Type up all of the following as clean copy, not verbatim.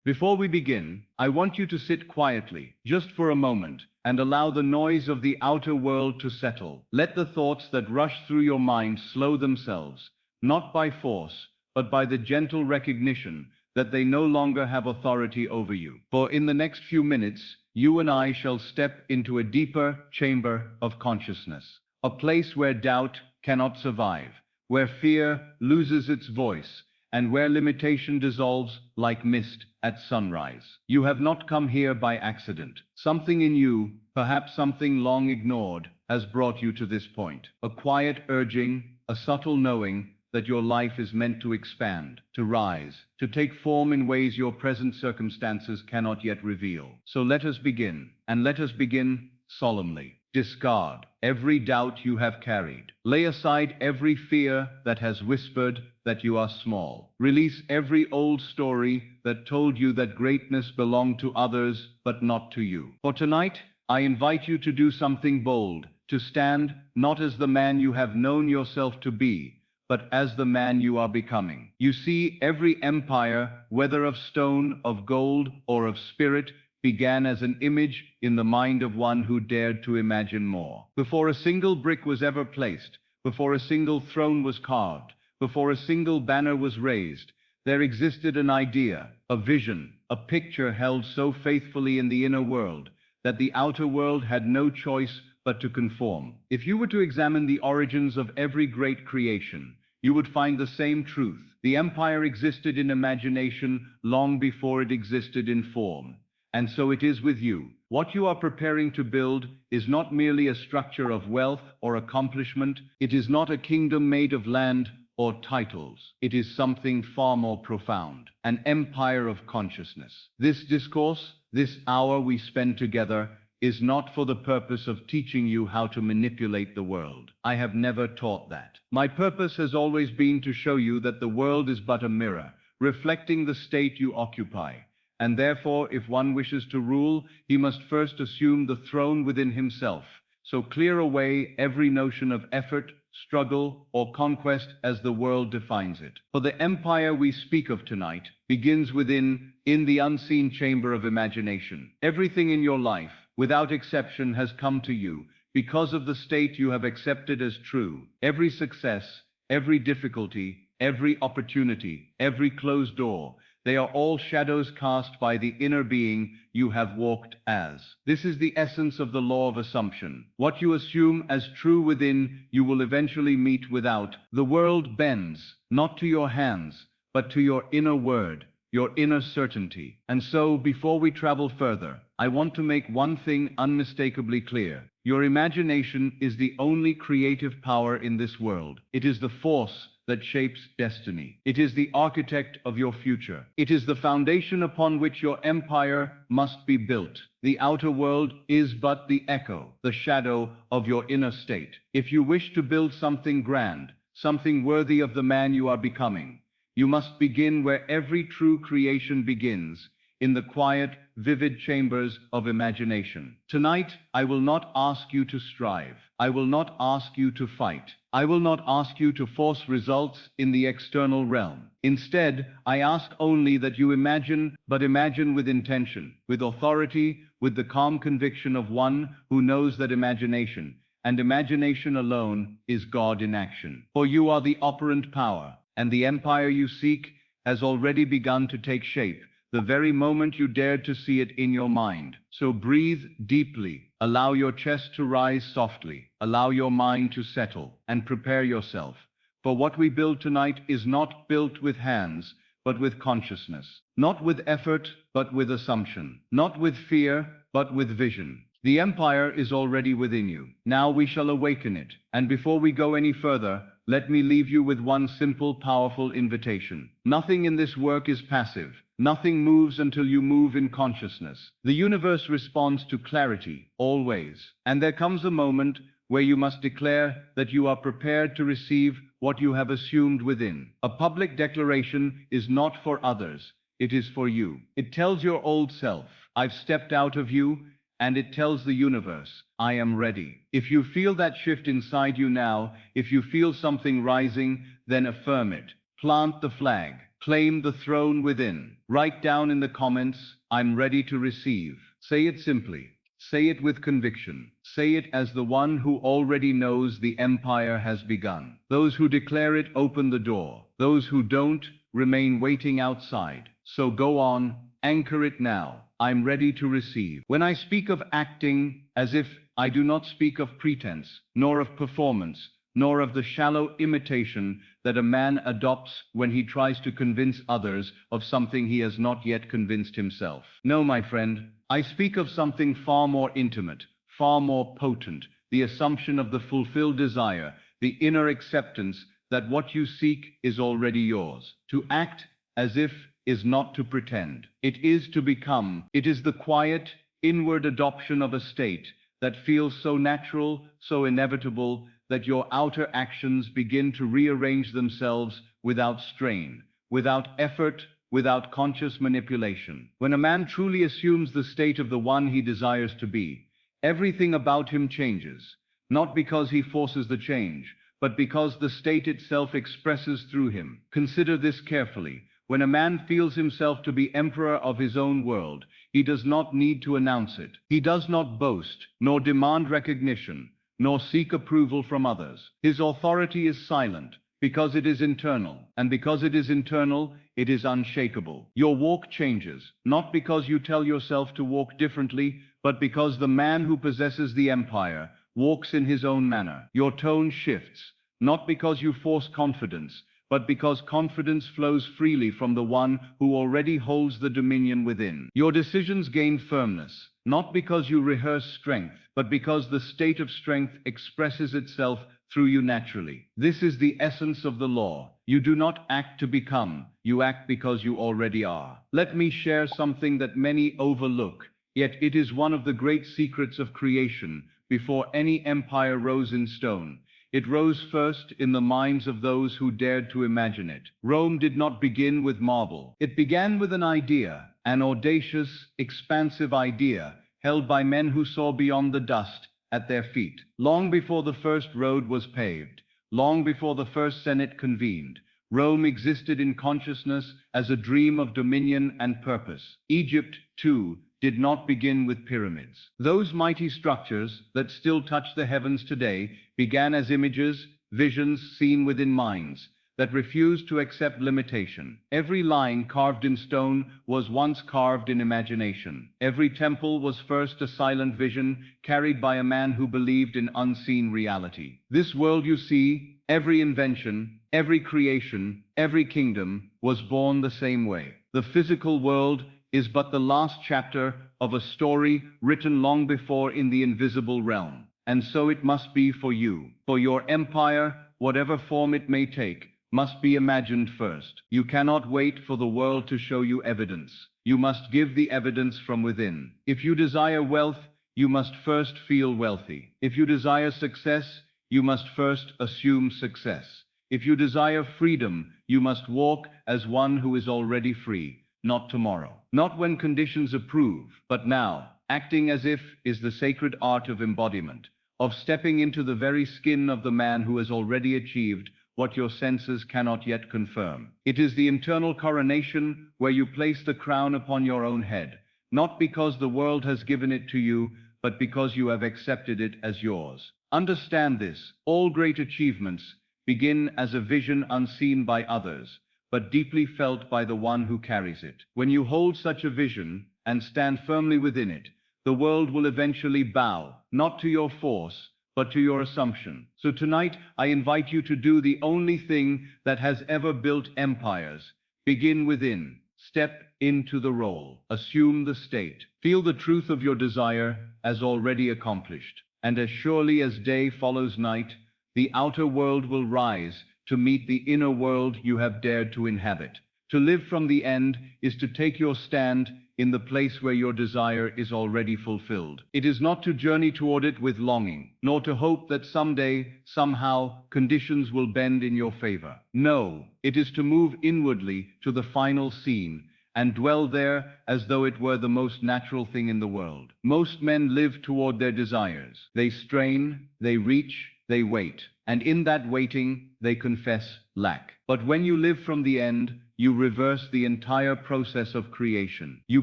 Before we begin, I want you to sit quietly, just for a moment, and allow the noise of the outer world to settle. Let the thoughts that rush through your mind slow themselves, not by force, but by the gentle recognition that they no longer have authority over you. For in the next few minutes, you and I shall step into a deeper chamber of consciousness, a place where doubt cannot survive, where fear loses its voice, and where limitation dissolves like mist at sunrise. You have not come here by accident. Something in you, perhaps something long ignored, has brought you to this point. A quiet urging, a subtle knowing that your life is meant to expand, to rise, to take form in ways your present circumstances cannot yet reveal. So let us begin, and let us begin solemnly. Discard every doubt you have carried. Lay aside every fear that has whispered that you are small. Release every old story that told you that greatness belonged to others but not to you. For tonight, I invite you to do something bold, to stand not as the man you have known yourself to be, but as the man you are becoming. You see, every empire, whether of stone, of gold, or of spirit, began as an image in the mind of one who dared to imagine more. Before a single brick was ever placed, before a single throne was carved, before a single banner was raised, there existed an idea, a vision, a picture held so faithfully in the inner world that the outer world had no choice but to conform. If you were to examine the origins of every great creation, you would find the same truth. The empire existed in imagination long before it existed in form. And so it is with you. What you are preparing to build is not merely a structure of wealth or accomplishment. It is not a kingdom made of land or titles. It is something far more profound, an empire of consciousness. This discourse, this hour we spend together, is not for the purpose of teaching you how to manipulate the world. I have never taught that. My purpose has always been to show you that the world is but a mirror, reflecting the state you occupy. And therefore, if one wishes to rule, he must first assume the throne within himself. So clear away every notion of effort, struggle, or conquest as the world defines it. For the empire we speak of tonight begins within, in the unseen chamber of imagination. Everything in your life, without exception, has come to you because of the state you have accepted as true. Every success, every difficulty, every opportunity, every closed door, they are all shadows cast by the inner being you have walked as. This is the essence of the law of assumption. What you assume as true within, you will eventually meet without. The world bends, not to your hands, but to your inner word, your inner certainty. And so, before we travel further, I want to make one thing unmistakably clear. Your imagination is the only creative power in this world. It is the force that shapes destiny. It is the architect of your future. It is the foundation upon which your empire must be built. The outer world is but the echo, the shadow of your inner state. If you wish to build something grand, something worthy of the man you are becoming, you must begin where every true creation begins, in the quiet, vivid chambers of imagination. Tonight, I will not ask you to strive. I will not ask you to fight. I will not ask you to force results in the external realm. Instead, I ask only that you imagine, but imagine with intention, with authority, with the calm conviction of one who knows that imagination, and imagination alone, is God in action. For you are the operant power, and the empire you seek has already begun to take shape, the very moment you dared to see it in your mind. So breathe deeply, allow your chest to rise softly, allow your mind to settle, and prepare yourself. For what we build tonight is not built with hands, but with consciousness. Not with effort, but with assumption. Not with fear, but with vision. The empire is already within you. Now we shall awaken it. And before we go any further, let me leave you with one simple, powerful invitation. Nothing in this work is passive. Nothing moves until you move in consciousness. The universe responds to clarity, always. And there comes a moment where you must declare that you are prepared to receive what you have assumed within. A public declaration is not for others. It is for you. It tells your old self, I've stepped out of you, and it tells the universe, I am ready. If you feel that shift inside you now, if you feel something rising, then affirm it. Plant the flag. Claim the throne within. Write down in the comments, I'm ready to receive. Say it simply. Say it with conviction. Say it as the one who already knows the empire has begun. Those who declare it open the door. Those who don't remain waiting outside. So go on, anchor it now. I'm ready to receive. When I speak of acting as if, I do not speak of pretense, nor of performance, nor of the shallow imitation that a man adopts when he tries to convince others of something he has not yet convinced himself. No, my friend, I speak of something far more intimate, far more potent, the assumption of the fulfilled desire, the inner acceptance that what you seek is already yours. To act as if is not to pretend. It is to become. It is the quiet, inward adoption of a state that feels so natural, so inevitable, that your outer actions begin to rearrange themselves without strain, without effort, without conscious manipulation. When a man truly assumes the state of the one he desires to be, everything about him changes, not because he forces the change, but because the state itself expresses through him. Consider this carefully. When a man feels himself to be emperor of his own world, he does not need to announce it. He does not boast, nor demand recognition, nor seek approval from others. His authority is silent, because it is internal. And because it is internal, it is unshakable. Your walk changes, not because you tell yourself to walk differently, but because the man who possesses the empire walks in his own manner. Your tone shifts, not because you force confidence, but because confidence flows freely from the one who already holds the dominion within. Your decisions gain firmness, not because you rehearse strength, but because the state of strength expresses itself through you naturally. This is the essence of the law. You do not act to become, you act because you already are. Let me share something that many overlook, yet it is one of the great secrets of creation. Before any empire rose in stone, it rose first in the minds of those who dared to imagine it. Rome did not begin with marble. It began with an idea, an audacious, expansive idea, held by men who saw beyond the dust at their feet. Long before the first road was paved, long before the first Senate convened, Rome existed in consciousness as a dream of dominion and purpose. Egypt, too, did not begin with pyramids. Those mighty structures that still touch the heavens today began as images, visions seen within minds that refused to accept limitation. Every line carved in stone was once carved in imagination. Every temple was first a silent vision carried by a man who believed in unseen reality. This world you see, every invention, every creation, every kingdom was born the same way. The physical world is but the last chapter of a story written long before in the invisible realm. And so it must be for you. For your empire, whatever form it may take, must be imagined first. You cannot wait for the world to show you evidence. You must give the evidence from within. If you desire wealth, you must first feel wealthy. If you desire success, you must first assume success. If you desire freedom, you must walk as one who is already free. Not tomorrow, not when conditions approve, but now. Acting as if is the sacred art of embodiment, of stepping into the very skin of the man who has already achieved what your senses cannot yet confirm. It is the internal coronation where you place the crown upon your own head, not because the world has given it to you, but because you have accepted it as yours. Understand this: all great achievements begin as a vision unseen by others, but deeply felt by the one who carries it. When you hold such a vision and stand firmly within it, the world will eventually bow, not to your force, but to your assumption. So tonight, I invite you to do the only thing that has ever built empires. Begin within. Step into the role. Assume the state. Feel the truth of your desire as already accomplished. And as surely as day follows night, the outer world will rise to meet the inner world you have dared to inhabit. To live from the end is to take your stand in the place where your desire is already fulfilled. It is not to journey toward it with longing, nor to hope that someday, somehow, conditions will bend in your favor. No, it is to move inwardly to the final scene and dwell there as though it were the most natural thing in the world. Most men live toward their desires. They strain, they reach, they wait, and in that waiting, they confess lack. But when you live from the end, you reverse the entire process of creation. You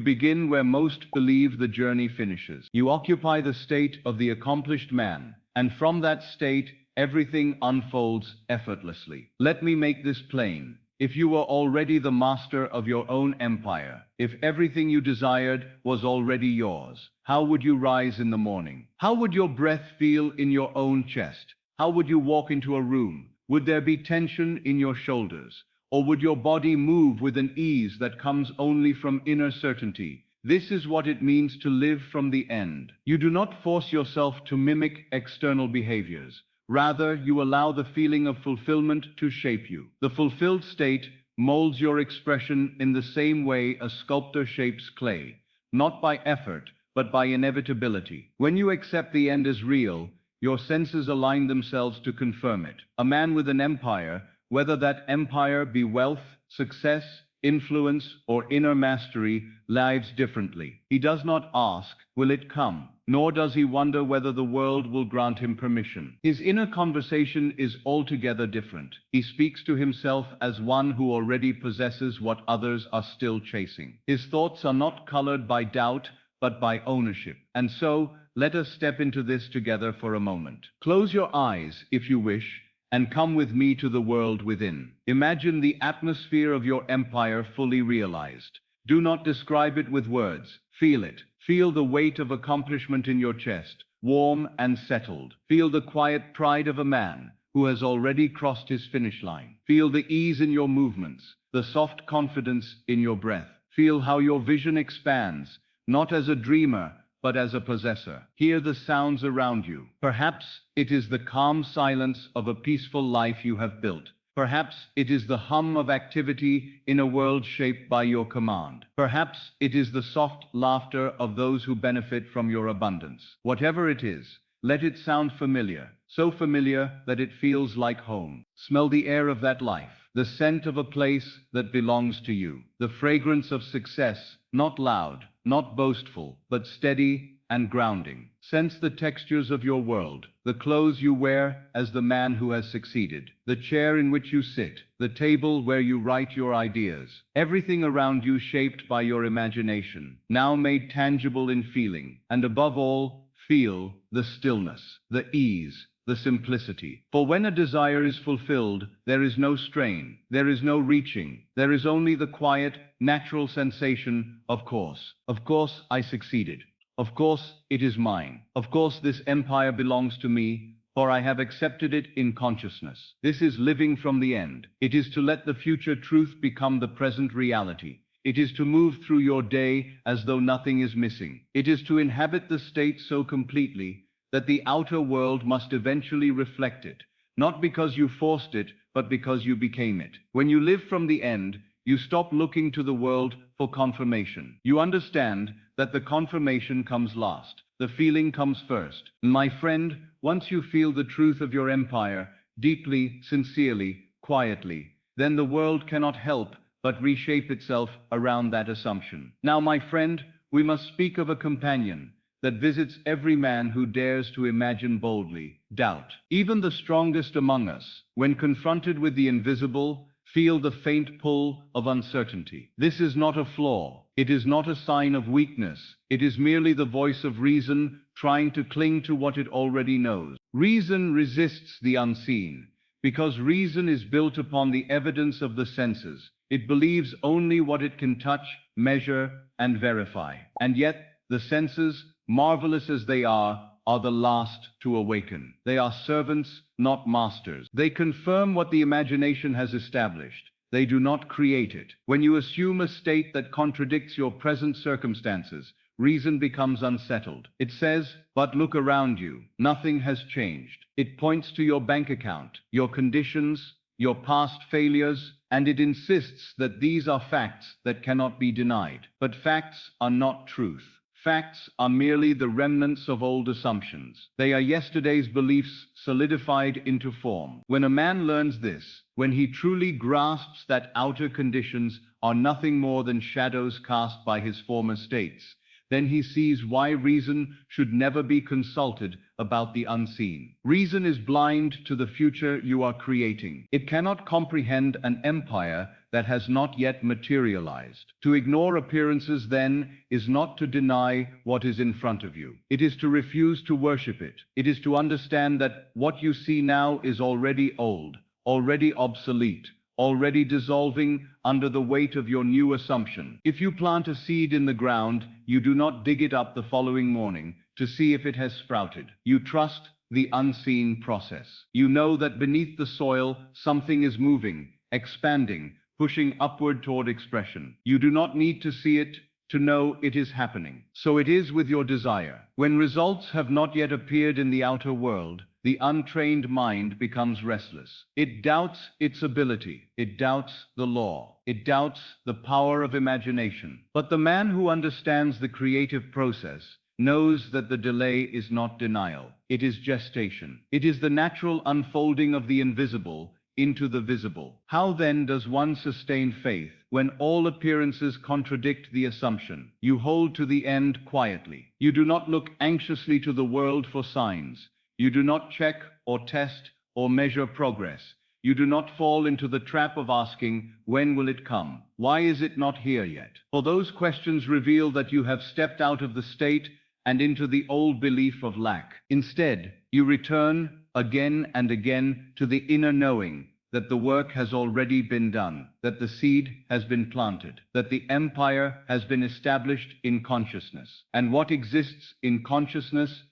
begin where most believe the journey finishes. You occupy the state of the accomplished man, and from that state, everything unfolds effortlessly. Let me make this plain. If you were already the master of your own empire, if everything you desired was already yours, how would you rise in the morning? How would your breath feel in your own chest? How would you walk into a room? Would there be tension in your shoulders? Or would your body move with an ease that comes only from inner certainty? This is what it means to live from the end. You do not force yourself to mimic external behaviors. Rather, you allow the feeling of fulfillment to shape you. The fulfilled state molds your expression in the same way a sculptor shapes clay, not by effort, but by inevitability. When you accept the end as real, your senses align themselves to confirm it. A man with an empire, whether that empire be wealth, success, influence, or inner mastery, lives differently. He does not ask, will it come? Nor does he wonder whether the world will grant him permission. His inner conversation is altogether different. He speaks to himself as one who already possesses what others are still chasing. His thoughts are not colored by doubt, but by ownership. And so, let us step into this together for a moment. Close your eyes, if you wish, and come with me to the world within. Imagine the atmosphere of your empire fully realized. Do not describe it with words. Feel it. Feel the weight of accomplishment in your chest, warm and settled. Feel the quiet pride of a man who has already crossed his finish line. Feel the ease in your movements, the soft confidence in your breath. Feel how your vision expands, not as a dreamer, but as a possessor. Hear the sounds around you. Perhaps it is the calm silence of a peaceful life you have built. Perhaps it is the hum of activity in a world shaped by your command. Perhaps it is the soft laughter of those who benefit from your abundance. Whatever it is, let it sound familiar, so familiar that it feels like home. Smell the air of that life, the scent of a place that belongs to you, the fragrance of success, not loud, not boastful, but steady and grounding. Sense the textures of your world, the clothes you wear as the man who has succeeded, the chair in which you sit, the table where you write your ideas. Everything around you shaped by your imagination, now made tangible in feeling, and above all, feel the stillness, the ease, the simplicity. For when a desire is fulfilled, there is no strain, there is no reaching, there is only the quiet, natural sensation, of course. Of course, I succeeded. Of course, it is mine. Of course, this empire belongs to me, for I have accepted it in consciousness. This is living from the end. It is to let the future truth become the present reality. It is to move through your day as though nothing is missing. It is to inhabit the state so completely that the outer world must eventually reflect it, not because you forced it, but because you became it. When you live from the end, you stop looking to the world for confirmation. You understand that the confirmation comes last. The feeling comes first. My friend, once you feel the truth of your empire, deeply, sincerely, quietly, then the world cannot help but reshape itself around that assumption. Now, my friend, we must speak of a companion that visits every man who dares to imagine boldly, doubt. Even the strongest among us, when confronted with the invisible, feel the faint pull of uncertainty. This is not a flaw. It is not a sign of weakness. It is merely the voice of reason trying to cling to what it already knows. Reason resists the unseen, because reason is built upon the evidence of the senses. It believes only what it can touch, measure, and verify. And yet, the senses, marvelous as they are the last to awaken. They are servants, not masters. They confirm what the imagination has established. They do not create it. When you assume a state that contradicts your present circumstances, reason becomes unsettled. It says, but look around you. Nothing has changed. It points to your bank account, your conditions, your past failures, and it insists that these are facts that cannot be denied. But facts are not truth. Facts are merely the remnants of old assumptions. They are yesterday's beliefs solidified into form. When a man learns this, when he truly grasps that outer conditions are nothing more than shadows cast by his former states, then he sees why reason should never be consulted about the unseen. Reason is blind to the future you are creating. It cannot comprehend an empire that has not yet materialized. To ignore appearances, then, is not to deny what is in front of you. It is to refuse to worship it. It is to understand that what you see now is already old, already obsolete, already dissolving under the weight of your new assumption. If you plant a seed in the ground, you do not dig it up the following morning to see if it has sprouted. You trust the unseen process. You know that beneath the soil, something is moving, expanding, pushing upward toward expression. You do not need to see it to know it is happening. So it is with your desire. When results have not yet appeared in the outer world, the untrained mind becomes restless. It doubts its ability. It doubts the law. It doubts the power of imagination. But the man who understands the creative process knows that the delay is not denial. It is gestation. It is the natural unfolding of the invisible into the visible. How then does one sustain faith when all appearances contradict the assumption? You hold to the end quietly. You do not look anxiously to the world for signs. You do not check or test or measure progress. You do not fall into the trap of asking, when will it come? Why is it not here yet? For those questions reveal that you have stepped out of the state and into the old belief of lack. Instead, you return again and again to the inner knowing that the work has already been done, that the seed has been planted, that the empire has been established in consciousness. And what exists in consciousness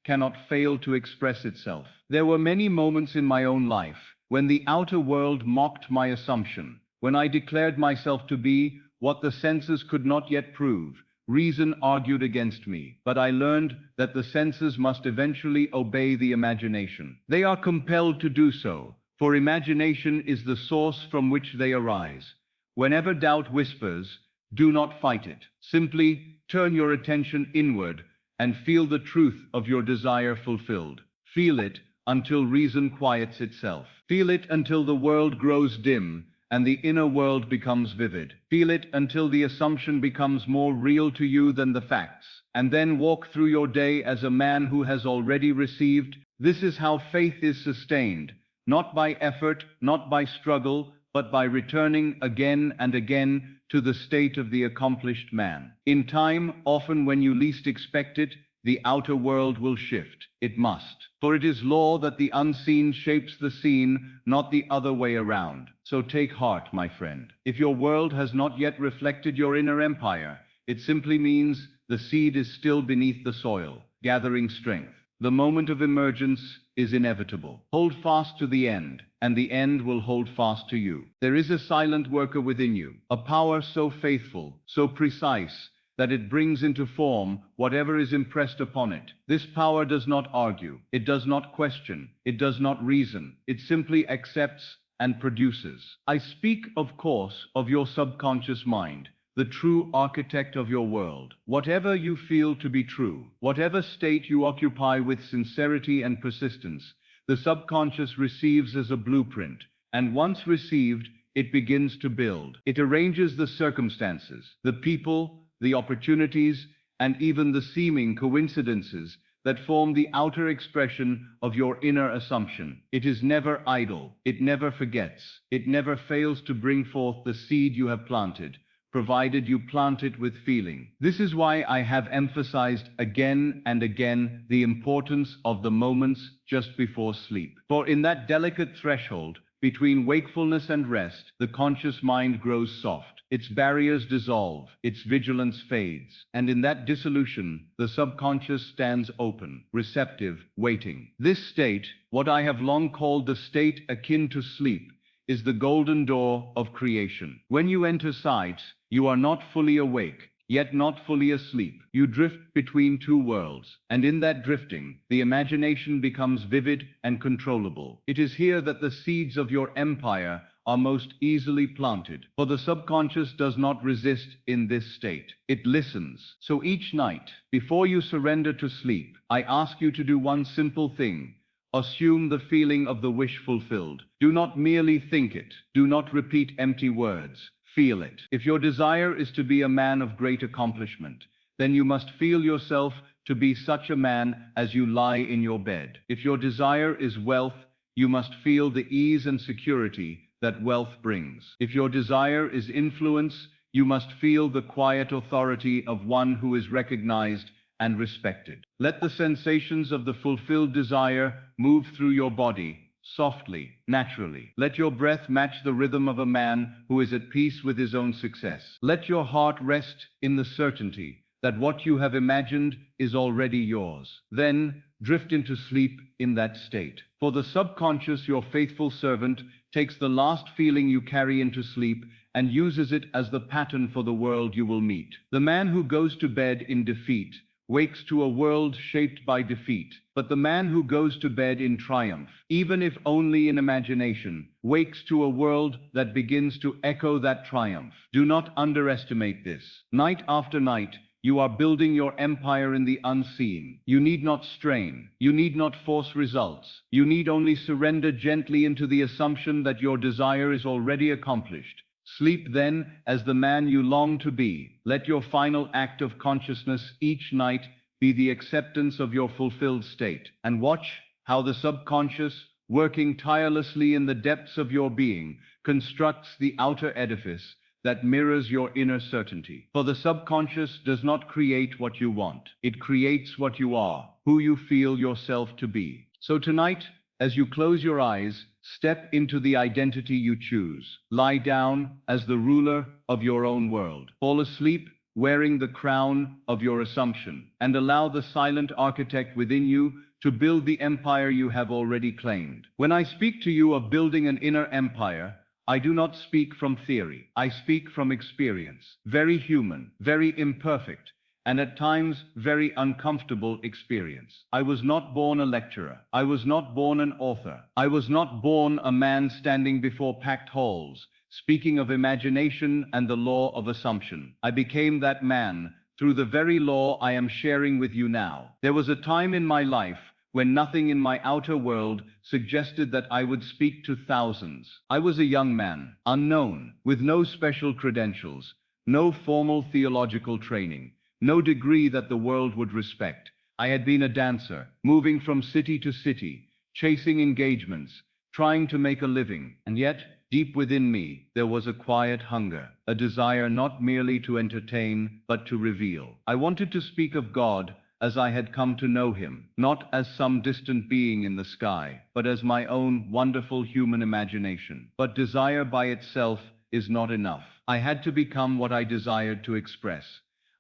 cannot fail to express itself. There were many moments in my own life when the outer world mocked my assumption, when I declared myself to be what the senses could not yet prove. Reason argued against me, but I learned that the senses must eventually obey the imagination. They are compelled to do so, for imagination is the source from which they arise. Whenever doubt whispers, do not fight it. Simply turn your attention inward and feel the truth of your desire fulfilled. Feel it until reason quiets itself. Feel it until the world grows dim and the inner world becomes vivid. Feel it until the assumption becomes more real to you than the facts. And then walk through your day as a man who has already received. This is how faith is sustained, not by effort, not by struggle, but by returning again and again to the state of the accomplished man. In time, often when you least expect it, the outer world will shift. It must. For it is law that the unseen shapes the seen, not the other way around. So take heart, my friend. If your world has not yet reflected your inner empire, it simply means the seed is still beneath the soil, gathering strength. The moment of emergence is inevitable. Hold fast to the end, and the end will hold fast to you. There is a silent worker within you, a power so faithful, so precise, that it brings into form whatever is impressed upon it. This power does not argue, it does not question, it does not reason, it simply accepts and produces. I speak, of course, of your subconscious mind, the true architect of your world. Whatever you feel to be true, whatever state you occupy with sincerity and persistence, the subconscious receives as a blueprint, and once received, it begins to build. It arranges the circumstances, the people, the opportunities, and even the seeming coincidences that form the outer expression of your inner assumption. It is never idle, it never forgets, it never fails to bring forth the seed you have planted, provided you plant it with feeling. This is why I have emphasized again and again the importance of the moments just before sleep. For in that delicate threshold between wakefulness and rest, the conscious mind grows soft. Its barriers dissolve, its vigilance fades, and in that dissolution, the subconscious stands open, receptive, waiting. This state, what I have long called the state akin to sleep, is the golden door of creation. When you enter sight, you are not fully awake, yet not fully asleep. You drift between two worlds, and in that drifting, the imagination becomes vivid and controllable. It is here that the seeds of your empire are most easily planted, for the subconscious does not resist in this state. It listens. So each night, before you surrender to sleep, I ask you to do one simple thing. Assume the feeling of the wish fulfilled. Do not merely think it. Do not repeat empty words. Feel it. If your desire is to be a man of great accomplishment, then you must feel yourself to be such a man as you lie in your bed. If your desire is wealth, you must feel the ease and security that wealth brings. If your desire is influence, you must feel the quiet authority of one who is recognized and respected. Let the sensations of the fulfilled desire move through your body, softly, naturally. Let your breath match the rhythm of a man who is at peace with his own success. Let your heart rest in the certainty that what you have imagined is already yours. Then, drift into sleep in that state. For the subconscious, your faithful servant takes the last feeling you carry into sleep and uses it as the pattern for the world you will meet. The man who goes to bed in defeat wakes to a world shaped by defeat, but the man who goes to bed in triumph, even if only in imagination, wakes to a world that begins to echo that triumph. Do not underestimate this. Night after night, you are building your empire in the unseen. You need not strain. You need not force results. You need only surrender gently into the assumption that your desire is already accomplished. Sleep then as the man you long to be. Let your final act of consciousness each night be the acceptance of your fulfilled state. And watch how the subconscious, working tirelessly in the depths of your being, constructs the outer edifice that mirrors your inner certainty. For the subconscious does not create what you want. It creates what you are, who you feel yourself to be. So tonight, as you close your eyes, step into the identity you choose. Lie down as the ruler of your own world. Fall asleep wearing the crown of your assumption, and allow the silent architect within you to build the empire you have already claimed. When I speak to you of building an inner empire, I do not speak from theory. I speak from experience. Very human, very imperfect, and at times very uncomfortable experience. I was not born a lecturer. I was not born an author. I was not born a man standing before packed halls, speaking of imagination and the law of assumption. I became that man through the very law I am sharing with you now. There was a time in my life when nothing in my outer world suggested that I would speak to thousands. I was a young man, unknown, with no special credentials, no formal theological training, no degree that the world would respect. I had been a dancer, moving from city to city, chasing engagements, trying to make a living. And yet, deep within me, there was a quiet hunger, a desire not merely to entertain, but to reveal. I wanted to speak of God as I had come to know him, not as some distant being in the sky, but as my own wonderful human imagination. But desire by itself is not enough. I had to become what I desired to express.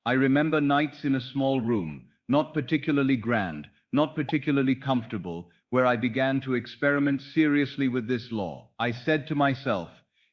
I remember nights in a small room, not particularly grand, not particularly comfortable, where I began to experiment seriously with this law. I said to myself,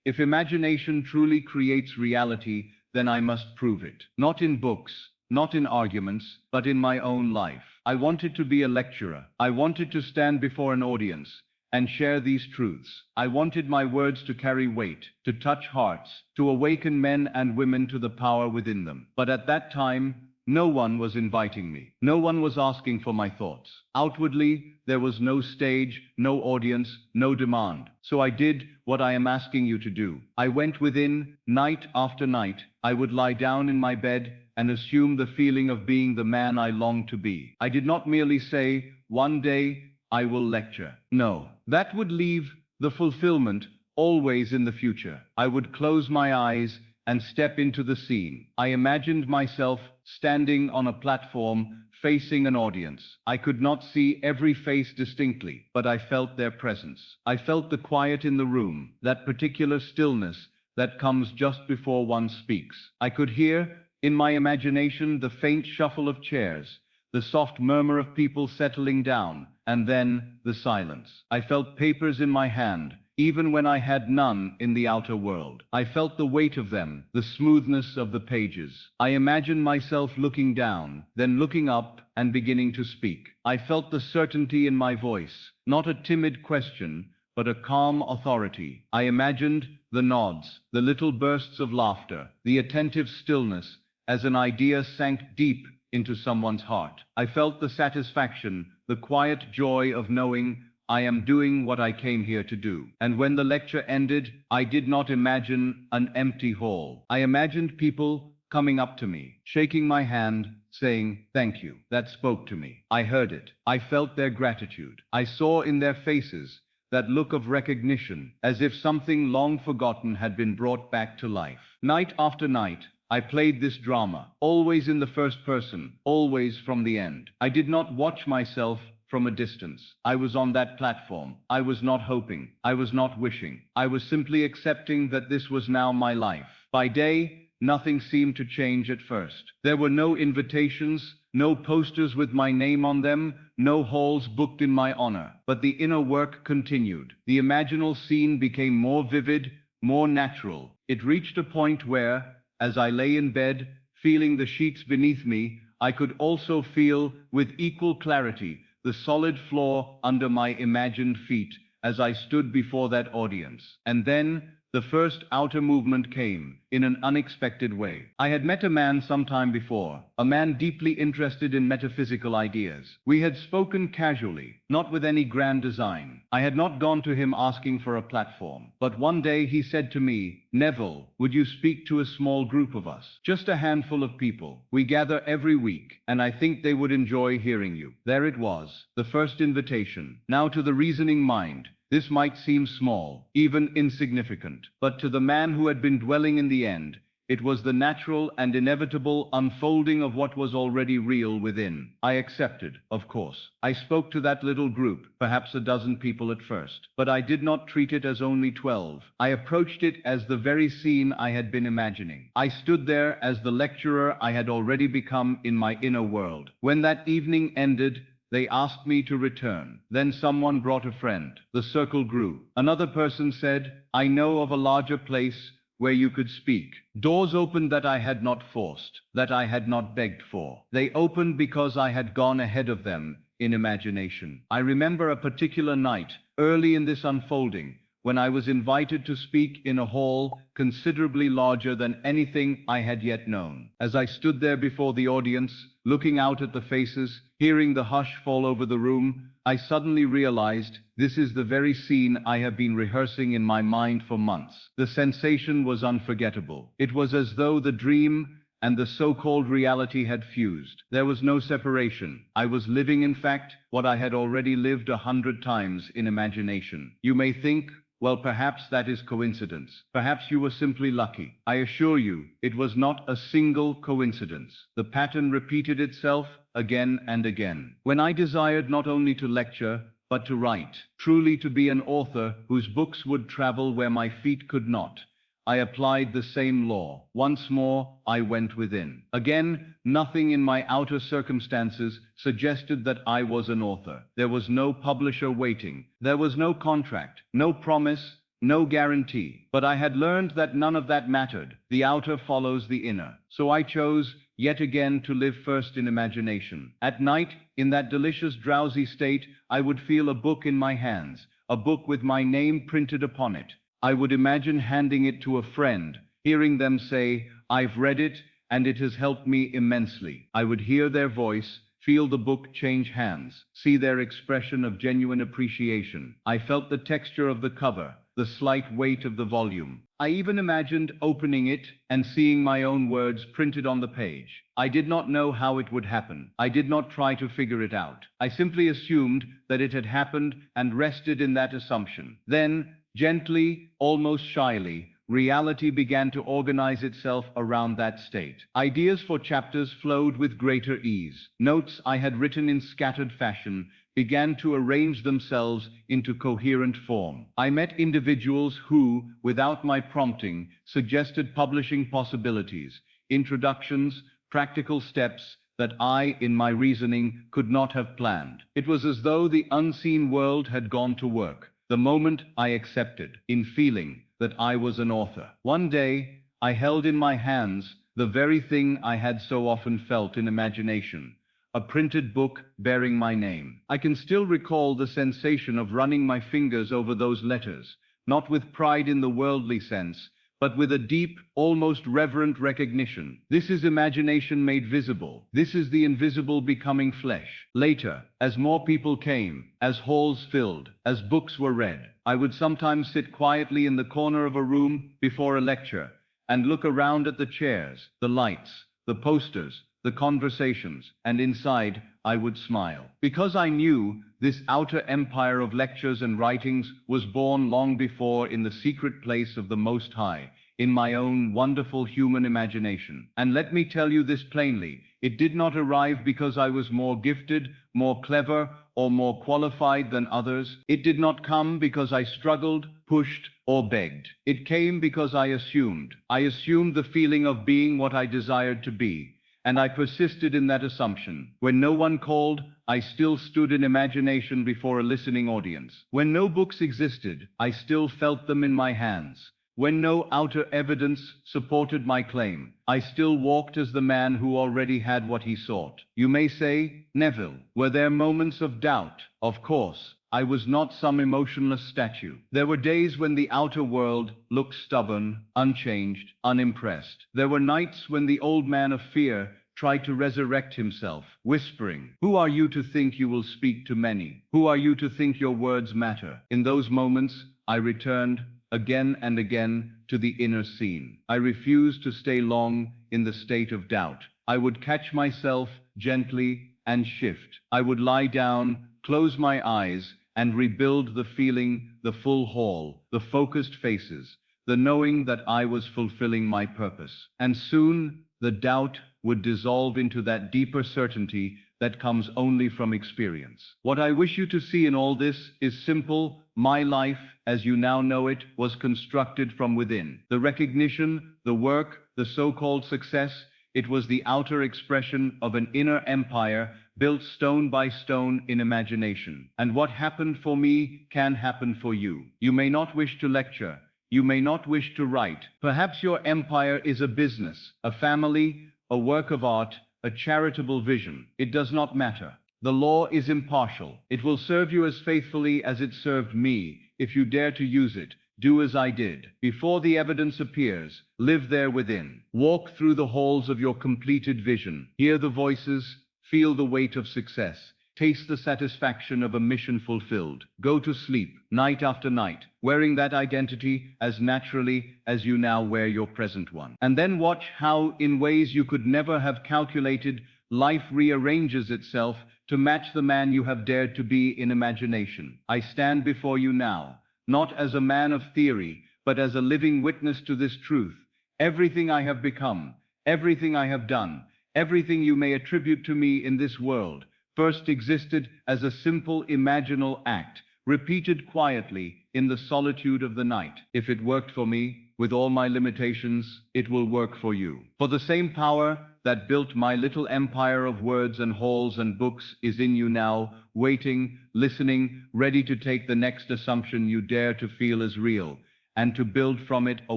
if imagination truly creates reality, then I must prove it. Not in books, not in arguments, but in my own life. I wanted to be a lecturer. I wanted to stand before an audience and share these truths. I wanted my words to carry weight, to touch hearts, to awaken men and women to the power within them. But at that time, no one was inviting me. No one was asking for my thoughts. Outwardly, there was no stage, no audience, no demand. So I did what I am asking you to do. I went within, night after night. I would lie down in my bed and assume the feeling of being the man I longed to be. I did not merely say, one day I will lecture. No, that would leave the fulfillment always in the future. I would close my eyes and step into the scene. I imagined myself standing on a platform facing an audience. I could not see every face distinctly, but I felt their presence. I felt the quiet in the room, that particular stillness that comes just before one speaks. I could hear, in my imagination, the faint shuffle of chairs, the soft murmur of people settling down, and then the silence. I felt papers in my hand, even when I had none in the outer world. I felt the weight of them, the smoothness of the pages. I imagined myself looking down, then looking up and beginning to speak. I felt the certainty in my voice, not a timid question, but a calm authority. I imagined the nods, the little bursts of laughter, the attentive stillness, as an idea sank deep into someone's heart. I felt the satisfaction, the quiet joy of knowing I am doing what I came here to do. And when the lecture ended, I did not imagine an empty hall. I imagined people coming up to me, shaking my hand, saying, "Thank you." That spoke to me. I heard it. I felt their gratitude. I saw in their faces that look of recognition, as if something long forgotten had been brought back to life. Night after night, I played this drama, always in the first person, always from the end. I did not watch myself from a distance. I was on that platform. I was not hoping. I was not wishing. I was simply accepting that this was now my life. By day, nothing seemed to change at first. There were no invitations, no posters with my name on them, no halls booked in my honor. But the inner work continued. The imaginal scene became more vivid, more natural. It reached a point where, as I lay in bed, feeling the sheets beneath me, I could also feel, with equal clarity, the solid floor under my imagined feet as I stood before that audience. And then, the first outer movement came, in an unexpected way. I had met a man some time before, a man deeply interested in metaphysical ideas. We had spoken casually, not with any grand design. I had not gone to him asking for a platform. But one day he said to me, "Neville, would you speak to a small group of us? Just a handful of people. We gather every week, and I think they would enjoy hearing you." There it was, the first invitation. Now to the reasoning mind, this might seem small, even insignificant, but to the man who had been dwelling in the end, it was the natural and inevitable unfolding of what was already real within. I accepted, of course. I spoke to that little group, perhaps a dozen people at first, but I did not treat it as only 12. I approached it as the very scene I had been imagining. I stood there as the lecturer I had already become in my inner world. When that evening ended, they asked me to return. Then someone brought a friend. The circle grew. Another person said, "I know of a larger place where you could speak." Doors opened that I had not forced, that I had not begged for. They opened because I had gone ahead of them in imagination. I remember a particular night, early in this unfolding, when I was invited to speak in a hall considerably larger than anything I had yet known. As I stood there before the audience, looking out at the faces, hearing the hush fall over the room, I suddenly realized this is the very scene I have been rehearsing in my mind for months. The sensation was unforgettable. It was as though the dream and the so-called reality had fused. There was no separation. I was living, in fact, what I had already lived 100 times in imagination. You may think, well, perhaps that is coincidence. Perhaps you were simply lucky. I assure you, it was not a single coincidence. The pattern repeated itself again and again. When I desired not only to lecture, but to write, truly to be an author whose books would travel where my feet could not, I applied the same law. Once more, I went within. Again, nothing in my outer circumstances suggested that I was an author. There was no publisher waiting. There was no contract, no promise, no guarantee. But I had learned that none of that mattered. The outer follows the inner. So I chose, yet again, to live first in imagination. At night, in that delicious drowsy state, I would feel a book in my hands, a book with my name printed upon it. I would imagine handing it to a friend, hearing them say, "I've read it, and it has helped me immensely." I would hear their voice, feel the book change hands, see their expression of genuine appreciation. I felt the texture of the cover, the slight weight of the volume. I even imagined opening it and seeing my own words printed on the page. I did not know how it would happen. I did not try to figure it out. I simply assumed that it had happened and rested in that assumption. Then, gently, almost shyly, reality began to organize itself around that state. Ideas for chapters flowed with greater ease. Notes I had written in scattered fashion began to arrange themselves into coherent form. I met individuals who, without my prompting, suggested publishing possibilities, introductions, practical steps that I, in my reasoning, could not have planned. It was as though the unseen world had gone to work. The moment I accepted, in feeling, that I was an author. One day, I held in my hands the very thing I had so often felt in imagination, a printed book bearing my name. I can still recall the sensation of running my fingers over those letters, not with pride in the worldly sense, but with a deep, almost reverent recognition. This is imagination made visible. This is the invisible becoming flesh. Later, as more people came, as halls filled, as books were read, I would sometimes sit quietly in the corner of a room before a lecture and look around at the chairs, the lights, the posters, the conversations, and inside, I would smile. Because I knew this outer empire of lectures and writings was born long before in the secret place of the Most High, in my own wonderful human imagination. And let me tell you this plainly, it did not arrive because I was more gifted, more clever, or more qualified than others. It did not come because I struggled, pushed, or begged. It came because I assumed. I assumed the feeling of being what I desired to be. And I persisted in that assumption. When no one called, I still stood in imagination before a listening audience. When no books existed, I still felt them in my hands. When no outer evidence supported my claim, I still walked as the man who already had what he sought. You may say, Neville, were there moments of doubt? Of course. I was not some emotionless statue. There were days when the outer world looked stubborn, unchanged, unimpressed. There were nights when the old man of fear tried to resurrect himself, whispering, "Who are you to think you will speak to many? Who are you to think your words matter?" In those moments, I returned again and again to the inner scene. I refused to stay long in the state of doubt. I would catch myself gently and shift. I would lie down, close my eyes, and rebuild the feeling, the full hall, the focused faces, the knowing that I was fulfilling my purpose. And soon, the doubt would dissolve into that deeper certainty that comes only from experience. What I wish you to see in all this is simple. My life, as you now know it, was constructed from within. The recognition, the work, the so-called success, it was the outer expression of an inner empire built stone by stone in imagination. And what happened for me can happen for you. You may not wish to lecture. You may not wish to write. Perhaps your empire is a business, a family, a work of art, a charitable vision. It does not matter. The law is impartial. It will serve you as faithfully as it served me. If you dare to use it, do as I did. Before the evidence appears, live there within. Walk through the halls of your completed vision. Hear the voices, feel the weight of success. Taste the satisfaction of a mission fulfilled. Go to sleep, night after night, wearing that identity as naturally as you now wear your present one. And then watch how, in ways you could never have calculated, life rearranges itself to match the man you have dared to be in imagination. I stand before you now, not as a man of theory, but as a living witness to this truth. Everything I have become, everything I have done, everything you may attribute to me in this world, first existed as a simple imaginal act, repeated quietly in the solitude of the night. If it worked for me, with all my limitations, it will work for you. For the same power that built my little empire of words and halls and books is in you now, waiting, listening, ready to take the next assumption you dare to feel as real, and to build from it a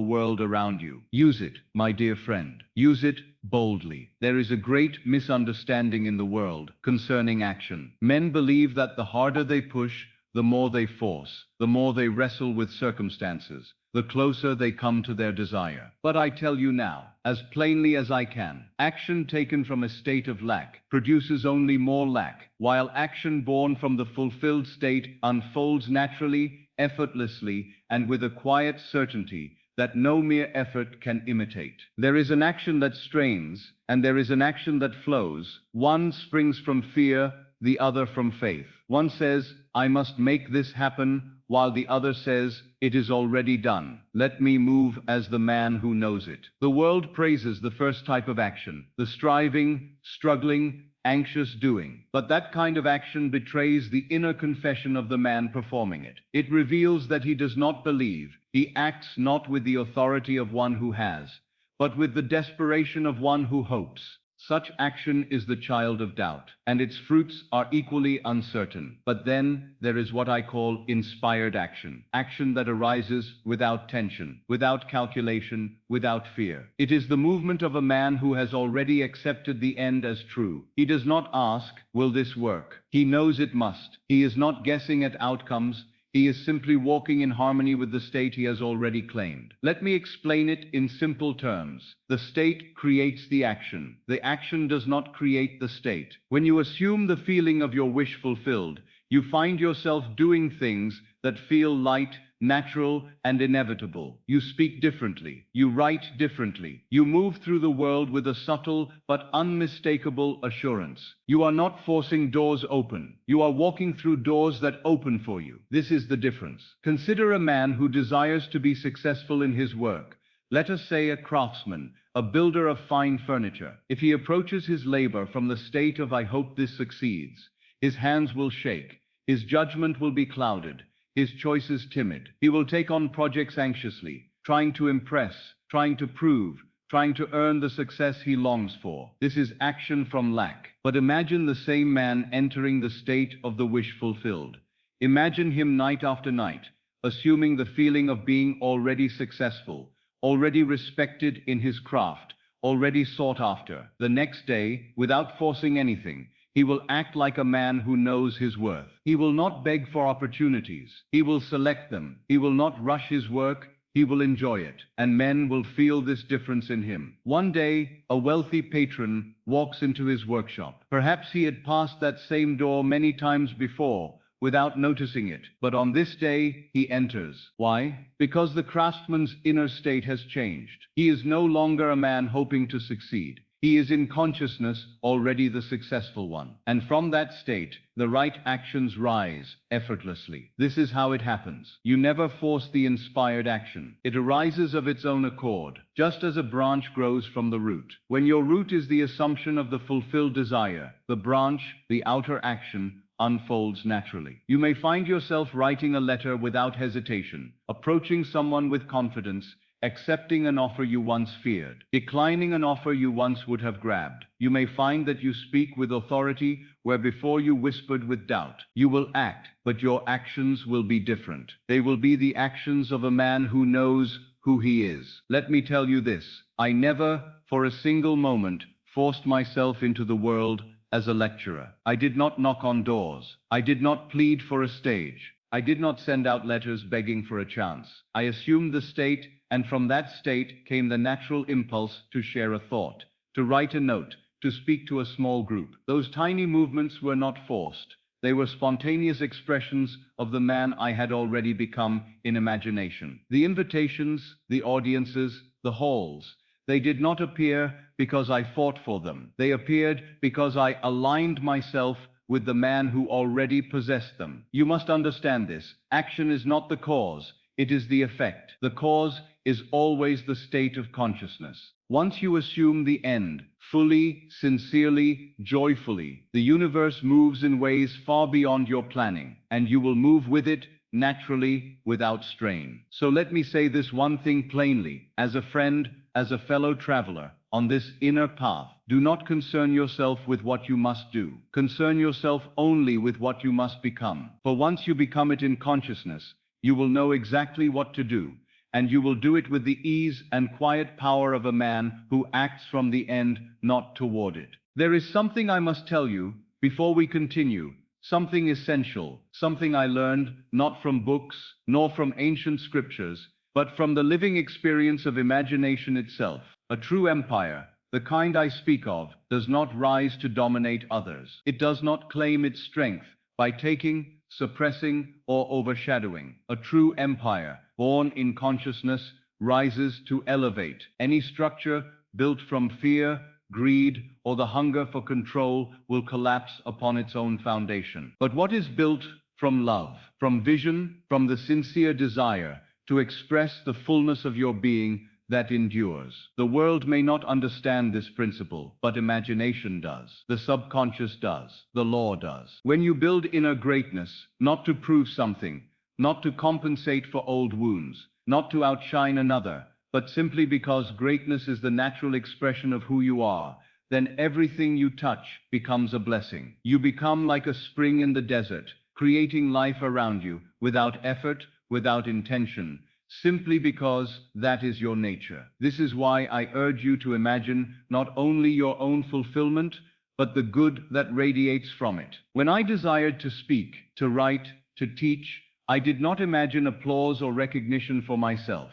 world around you. Use it, my dear friend. Use it boldly. There is a great misunderstanding in the world concerning action. Men believe that the harder they push, the more they force, the more they wrestle with circumstances, the closer they come to their desire. But I tell you now, as plainly as I can, action taken from a state of lack produces only more lack, while action born from the fulfilled state unfolds naturally, effortlessly, and with a quiet certainty that no mere effort can imitate. There is an action that strains, and there is an action that flows. One springs from fear, the other from faith. One says, "I must make this happen," while the other says, "It is already done. Let me move as the man who knows it." The world praises the first type of action, the striving, struggling, anxious doing. But that kind of action betrays the inner confession of the man performing it. It reveals that he does not believe. He acts not with the authority of one who has, but with the desperation of one who hopes. Such action is the child of doubt, and its fruits are equally uncertain. But then there is what I call inspired action, action that arises without tension, without calculation, without fear. It is the movement of a man who has already accepted the end as true. He does not ask, "Will this work?" He knows it must. He is not guessing at outcomes. He is simply walking in harmony with the state he has already claimed. Let me explain it in simple terms. The state creates the action. The action does not create the state. When you assume the feeling of your wish fulfilled, you find yourself doing things that feel light, natural, and inevitable. You speak differently. You write differently. You move through the world with a subtle but unmistakable assurance. You are not forcing doors open. You are walking through doors that open for you. This is the difference. Consider a man who desires to be successful in his work. Let us say a craftsman, a builder of fine furniture. If he approaches his labor from the state of "I hope this succeeds," his hands will shake, his judgment will be clouded, his choices timid. He will take on projects anxiously, trying to impress, trying to prove, trying to earn the success he longs for. This is action from lack. But imagine the same man entering the state of the wish fulfilled. Imagine him night after night, assuming the feeling of being already successful, already respected in his craft, already sought after. The next day, without forcing anything, he will act like a man who knows his worth. He will not beg for opportunities. He will select them. He will not rush his work. He will enjoy it. And men will feel this difference in him. One day, a wealthy patron walks into his workshop. Perhaps he had passed that same door many times before, without noticing it. But on this day, he enters. Why? Because the craftsman's inner state has changed. He is no longer a man hoping to succeed. He is in consciousness already the successful one. And from that state, the right actions rise effortlessly. This is how it happens. You never force the inspired action. It arises of its own accord, just as a branch grows from the root. When your root is the assumption of the fulfilled desire, the branch, the outer action, unfolds naturally. You may find yourself writing a letter without hesitation, approaching someone with confidence, accepting an offer you once feared, declining an offer you once would have grabbed. You may find that you speak with authority where before you whispered with doubt. You will act, but your actions will be different. They will be the actions of a man who knows who he is. Let me tell you this: I never, for a single moment, forced myself into the world as a lecturer. I did not knock on doors. I did not plead for a stage. I did not send out letters begging for a chance. I assumed the state, and from that state came the natural impulse to share a thought, to write a note, to speak to a small group. Those tiny movements were not forced. They were spontaneous expressions of the man I had already become in imagination. The invitations, the audiences, the halls, they did not appear because I fought for them. They appeared because I aligned myself with the man who already possessed them. You must understand this. Action is not the cause, it is the effect. The cause is always the state of consciousness. Once you assume the end, fully, sincerely, joyfully, the universe moves in ways far beyond your planning, and you will move with it naturally, without strain. So let me say this one thing plainly, as a friend, as a fellow traveler, on this inner path. Do not concern yourself with what you must do. Concern yourself only with what you must become. For once you become it in consciousness, you will know exactly what to do, and you will do it with the ease and quiet power of a man who acts from the end, not toward it. There is something I must tell you before we continue, something essential, something I learned not from books, nor from ancient scriptures, but from the living experience of imagination itself. A true empire, the kind I speak of, does not rise to dominate others. It does not claim its strength by taking, suppressing, or overshadowing. A true empire, born in consciousness, rises to elevate. Any structure built from fear, greed, or the hunger for control will collapse upon its own foundation. But what is built from love, from vision, from the sincere desire to express the fullness of your being, that endures. The world may not understand this principle, but imagination does. The subconscious does. The law does. When you build inner greatness, not to prove something, not to compensate for old wounds, not to outshine another, but simply because greatness is the natural expression of who you are, then everything you touch becomes a blessing. You become like a spring in the desert, creating life around you without effort, without intention, simply because that is your nature. This is why I urge you to imagine not only your own fulfillment, but the good that radiates from it. When I desired to speak, to write, to teach, I did not imagine applause or recognition for myself.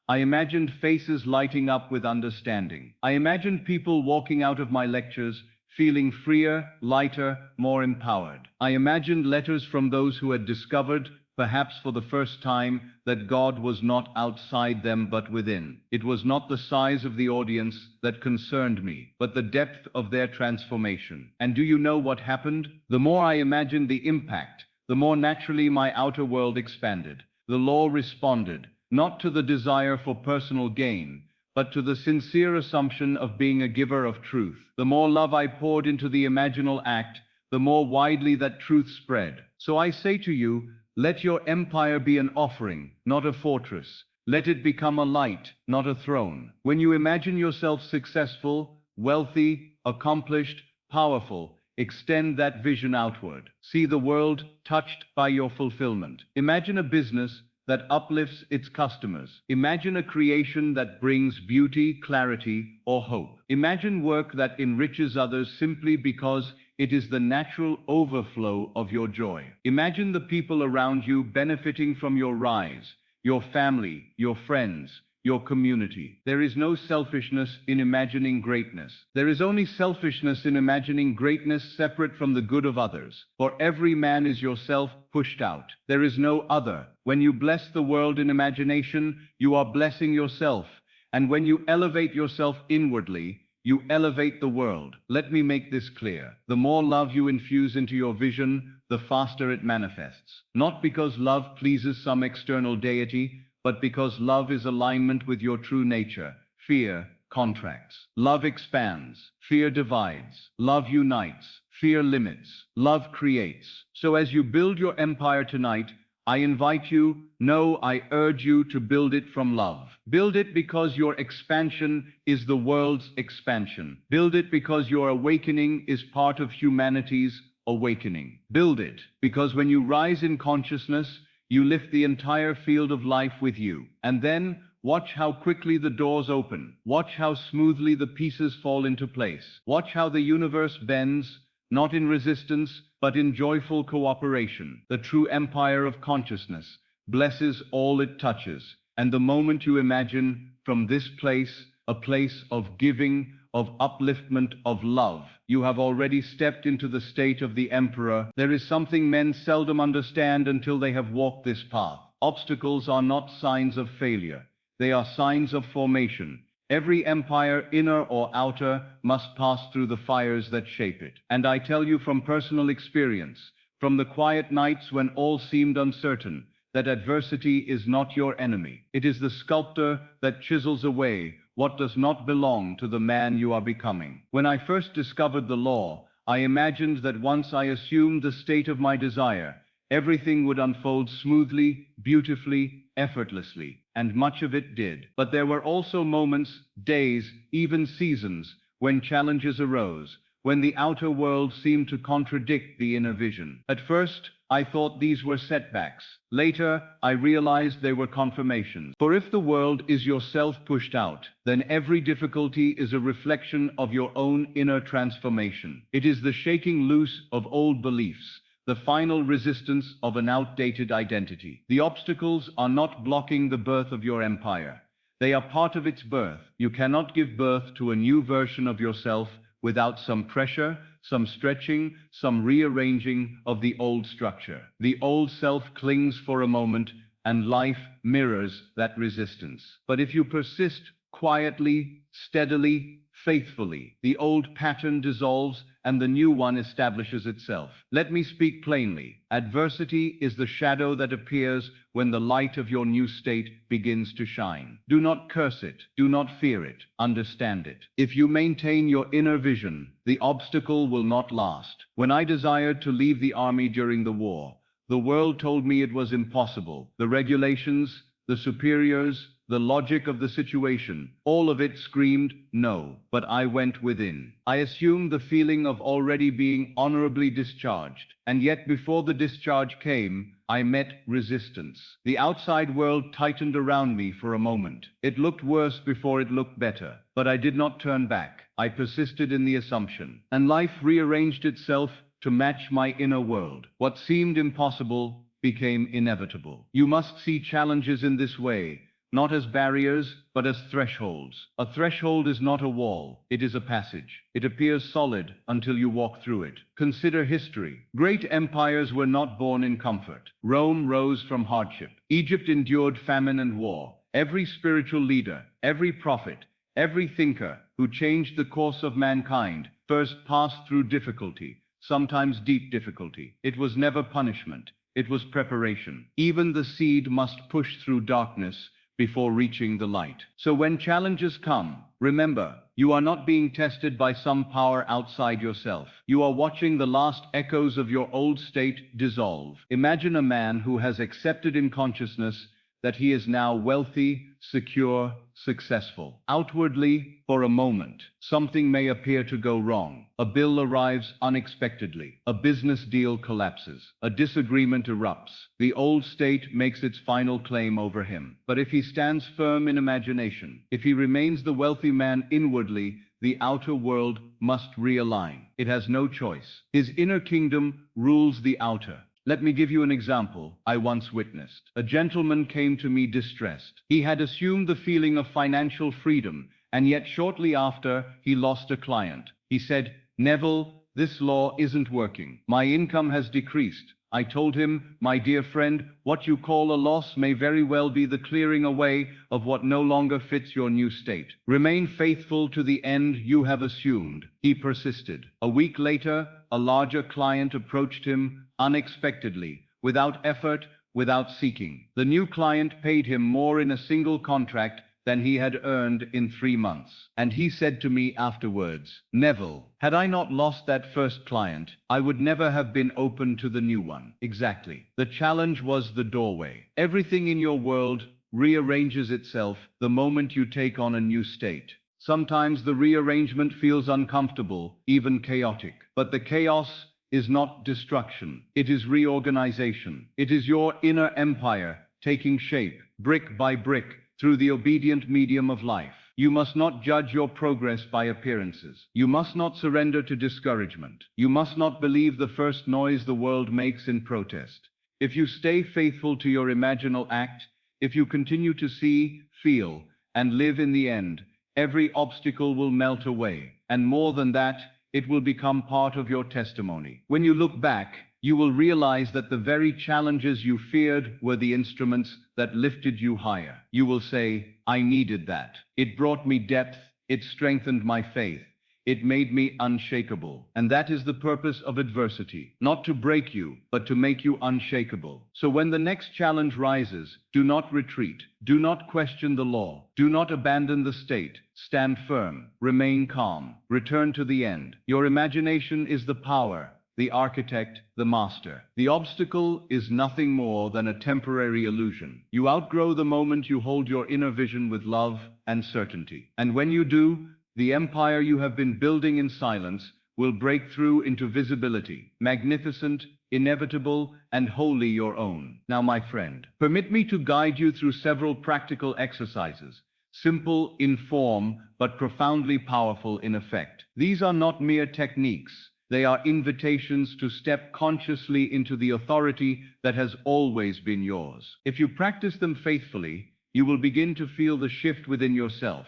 I imagined faces lighting up with understanding. I imagined people walking out of my lectures feeling freer, lighter, more empowered. I imagined letters from those who had discovered, perhaps for the first time, that God was not outside them but within. It was not the size of the audience that concerned me, but the depth of their transformation. And do you know what happened? The more I imagined the impact, the more naturally my outer world expanded. The law responded, not to the desire for personal gain, but to the sincere assumption of being a giver of truth. The more love I poured into the imaginal act, the more widely that truth spread. So I say to you, let your empire be an offering, not a fortress. Let it become a light, not a throne. When you imagine yourself successful, wealthy, accomplished, powerful, extend that vision outward. See the world touched by your fulfillment. Imagine a business that uplifts its customers. Imagine a creation that brings beauty, clarity, or hope. Imagine work that enriches others simply because it is the natural overflow of your joy. Imagine the people around you benefiting from your rise, your family, your friends, your community. There is no selfishness in imagining greatness. There is only selfishness in imagining greatness separate from the good of others. For every man is yourself pushed out. There is no other. When you bless the world in imagination, you are blessing yourself. And when you elevate yourself inwardly, you elevate the world. Let me make this clear. The more love you infuse into your vision, the faster it manifests. Not because love pleases some external deity, but because love is alignment with your true nature. Fear contracts. Love expands. Fear divides. Love unites. Fear limits. Love creates. So as you build your empire tonight, I invite you, no, I urge you to build it from love. Build it because your expansion is the world's expansion. Build it because your awakening is part of humanity's awakening. Build it because when you rise in consciousness, you lift the entire field of life with you. And then, watch how quickly the doors open. Watch how smoothly the pieces fall into place. Watch how the universe bends, not in resistance, but in joyful cooperation. The true empire of consciousness blesses all it touches. And the moment you imagine from this place, a place of giving, of upliftment, of love, you have already stepped into the state of the emperor. There is something men seldom understand until they have walked this path. Obstacles are not signs of failure. They are signs of formation. Every empire, inner or outer, must pass through the fires that shape it. And I tell you from personal experience, from the quiet nights when all seemed uncertain, that adversity is not your enemy. It is the sculptor that chisels away what does not belong to the man you are becoming. When I first discovered the law, I imagined that once I assumed the state of my desire, everything would unfold smoothly, beautifully, effortlessly, and much of it did. But there were also moments, days, even seasons, when challenges arose, when the outer world seemed to contradict the inner vision. At first, I thought these were setbacks. Later, I realized they were confirmations. For if the world is yourself pushed out, then every difficulty is a reflection of your own inner transformation. It is the shaking loose of old beliefs, the final resistance of an outdated identity. The obstacles are not blocking the birth of your empire. They are part of its birth. You cannot give birth to a new version of yourself without some pressure, some stretching, some rearranging of the old structure. The old self clings for a moment, and life mirrors that resistance. But if you persist quietly, steadily, faithfully, the old pattern dissolves and the new one establishes itself. Let me speak plainly. Adversity is the shadow that appears when the light of your new state begins to shine. Do not curse it. Do not fear it. Understand it. If you maintain your inner vision, the obstacle will not last. When I desired to leave the army during the war, the world told me it was impossible. The regulations, the superiors, the logic of the situation, all of it screamed no. But I went within. I assumed the feeling of already being honorably discharged. And yet before the discharge came, I met resistance. The outside world tightened around me for a moment. It looked worse before it looked better. But I did not turn back. I persisted in the assumption. And life rearranged itself to match my inner world. What seemed impossible became inevitable. You must see challenges in this way. not as barriers, but as thresholds. A threshold is not a wall, it is a passage. It appears solid until you walk through it. Consider history. Great empires were not born in comfort. Rome rose from hardship. Egypt endured famine and war. Every spiritual leader, every prophet, every thinker who changed the course of mankind first passed through difficulty, sometimes deep difficulty. It was never punishment. It was preparation. Even the seed must push through darkness before reaching the light. So when challenges come, remember, you are not being tested by some power outside yourself. You are watching the last echoes of your old state dissolve. Imagine a man who has accepted in consciousness that he is now wealthy, secure, successful. Outwardly, for a moment, something may appear to go wrong. A bill arrives unexpectedly. A business deal collapses. A disagreement erupts. The old state makes its final claim over him. But if he stands firm in imagination, if he remains the wealthy man inwardly, the outer world must realign. It has no choice. His inner kingdom rules the outer. Let me give you an example I once witnessed. A gentleman came to me distressed. He had assumed the feeling of financial freedom, and yet shortly after, he lost a client. He said, "Neville, this law isn't working. My income has decreased." I told him, "My dear friend, what you call a loss may very well be the clearing away of what no longer fits your new state. Remain faithful to the end you have assumed." He persisted. A week later, a larger client approached him unexpectedly, without effort, without seeking. The new client paid him more in a single contract than he had earned in 3 months. And he said to me afterwards, "Neville, had I not lost that first client, I would never have been open to the new one." Exactly. The challenge was the doorway. Everything in your world rearranges itself the moment you take on a new state. Sometimes the rearrangement feels uncomfortable, even chaotic. But the chaos is not destruction. It is reorganization. It is your inner empire taking shape, brick by brick, through the obedient medium of life. You must not judge your progress by appearances. You must not surrender to discouragement. You must not believe the first noise the world makes in protest. If you stay faithful to your imaginal act, if you continue to see, feel, and live in the end, every obstacle will melt away. And more than that, it will become part of your testimony. When you look back, you will realize that the very challenges you feared were the instruments that lifted you higher. You will say, "I needed that. It brought me depth. It strengthened my faith. It made me unshakable." And that is the purpose of adversity, not to break you, but to make you unshakable. So when the next challenge rises, do not retreat. Do not question the law. Do not abandon the state. Stand firm. Remain calm. Return to the end. Your imagination is the power, the architect, the master. The obstacle is nothing more than a temporary illusion. You outgrow the moment you hold your inner vision with love and certainty. And when you do, the empire you have been building in silence will break through into visibility, magnificent, inevitable, and wholly your own. Now, my friend, permit me to guide you through several practical exercises, simple in form, but profoundly powerful in effect. These are not mere techniques. They are invitations to step consciously into the authority that has always been yours. If you practice them faithfully, you will begin to feel the shift within yourself,